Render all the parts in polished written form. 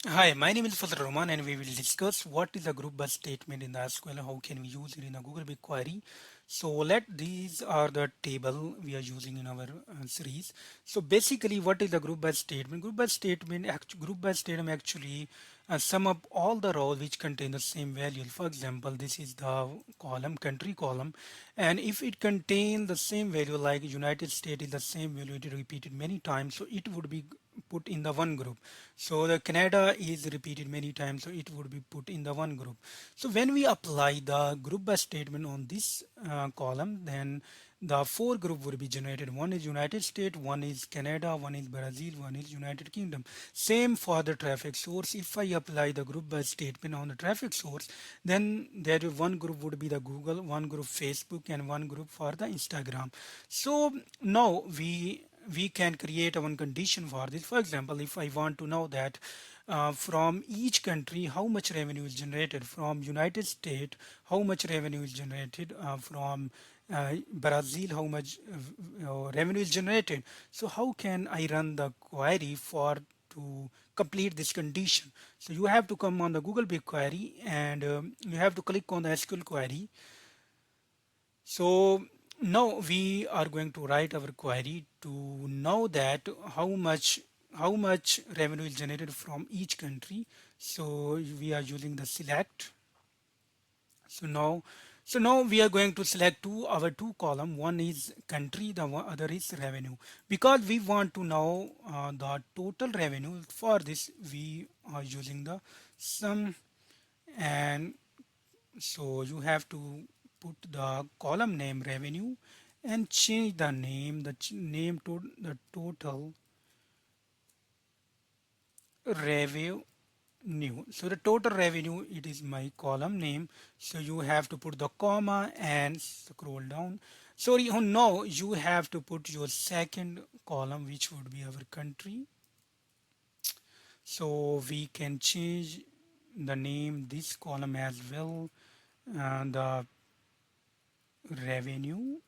Hi, my name is Fazal Rahman and we will discuss what is a group bus statement in the SQL, how can we use it in a Google BigQuery. So these are the table we are using in our series. So basically what is a group bus statement? Group bus statement actually sum up all the rows which contain the same value. For example, this is the column, country column, and if it contain the same value like United States is the same value, it is repeated many times, so it would be put in the one group. So the Canada is repeated many times, so it would be put in the one group. So when we apply the group by statement on this column, then the four group would be generated. One is United States, one is Canada, one is Brazil, one is United Kingdom. Same for the traffic source. If I apply the group by statement on the traffic source, then there is one group would be the Google, one group Facebook, and one group for the Instagram. So now we can create one condition for this. For example, if I want to know that from each country how much revenue is generated, from United States how much revenue is generated, from Brazil how much revenue is generated. So how can I run the query for to complete this condition? So you have to come on the Google BigQuery and you have to click on the SQL query. So now we are going to write our query to know that how much revenue is generated from each country. So we are using the select. So now we are going to select our two column. One is country, the other is revenue. Because we want to know the total revenue. For this we are using the sum, and so you have to put the column name revenue and change the name, name to the total revenue. So the total revenue, it is my column name. So you have to put the comma and scroll down. Sorry, oh no, you have to put your second column, which would be our country. So we can change the name this column as well. The revenue,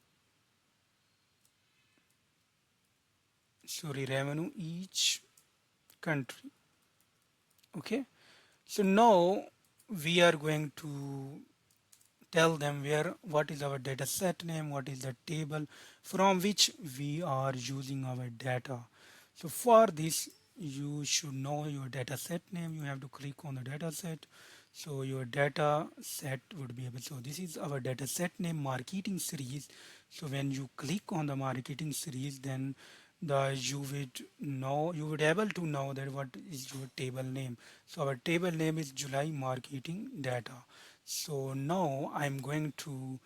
sorry, revenue each country. Okay, so now we are going to tell them where what is our data set name, what is the table from which we are using our data. So for this you should know your data set name. You have to click on the data set. So your data set would be able, so this is our data set name, marketing series. So when you click on the marketing series, then you would know, you would able to know that what is your table name. So our table name is July marketing data. So now I'm going to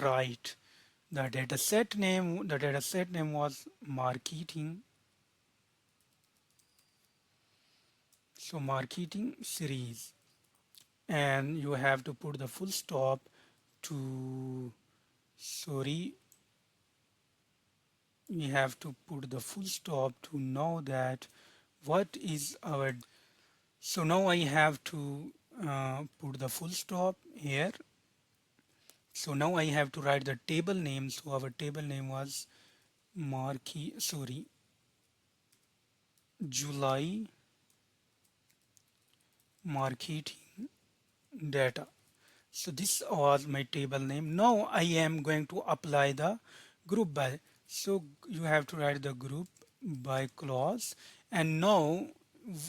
write the data set name. The data set name was marketing. So marketing series, and you have to put the full stop to, sorry, we have to put the full stop to know that what is our. So now I have to put the full stop here. So now I have to write the table name. So our table name was July marketing data. So this was my table name. Now I am going to apply the group by. So you have to write the group by clause. And now,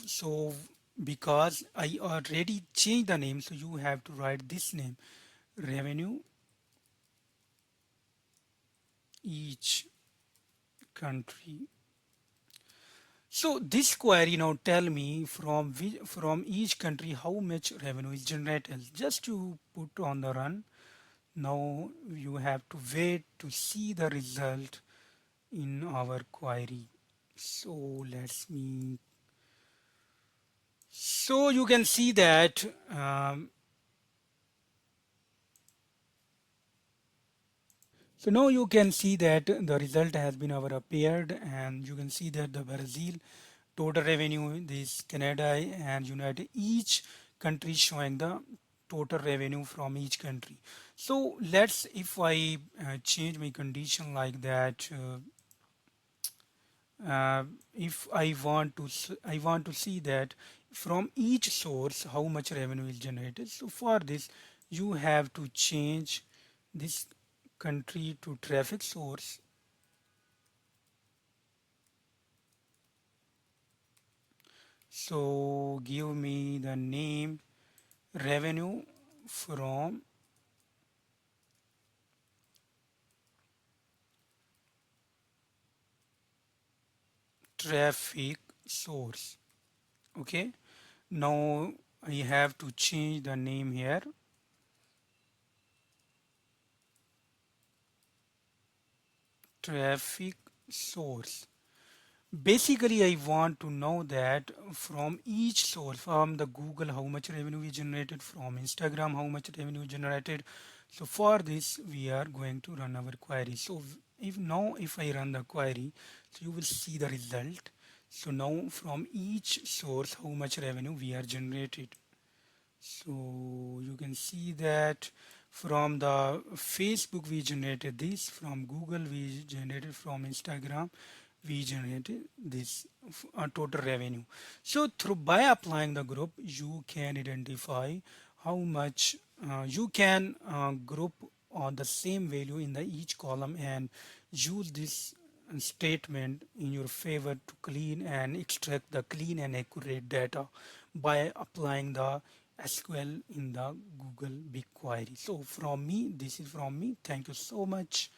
so because I already changed the name, so you have to write this name, revenue each country. So this query now tell me from each country how much revenue is generated. Just to put on the run. Now you have to wait to see the result in our query. So let's me. So you can see that. So now you can see that the result has been our appeared, and you can see that the Brazil total revenue, this Canada and United, each country showing the total revenue from each country. So if I change my condition like that, uh, if I want to see that from each source how much revenue is generated. So for this you have to change this country to traffic source. So give me the name revenue from traffic source. Okay, now I have to change the name here, traffic source. Basically I want to know that from each source, from the Google how much revenue we generated, from Instagram how much revenue generated. So for this we are going to run our query. So if I run the query, so you will see the result. So now from each source how much revenue we are generated. So you can see that from the Facebook we generated this, from Google we generated, from Instagram we generated this total revenue. So through by applying the group you can identify how much you can group on the same value in the each column and use this statement in your favor to clean and extract the clean and accurate data by applying the SQL in the Google BigQuery. So from me, this is from me. Thank you so much.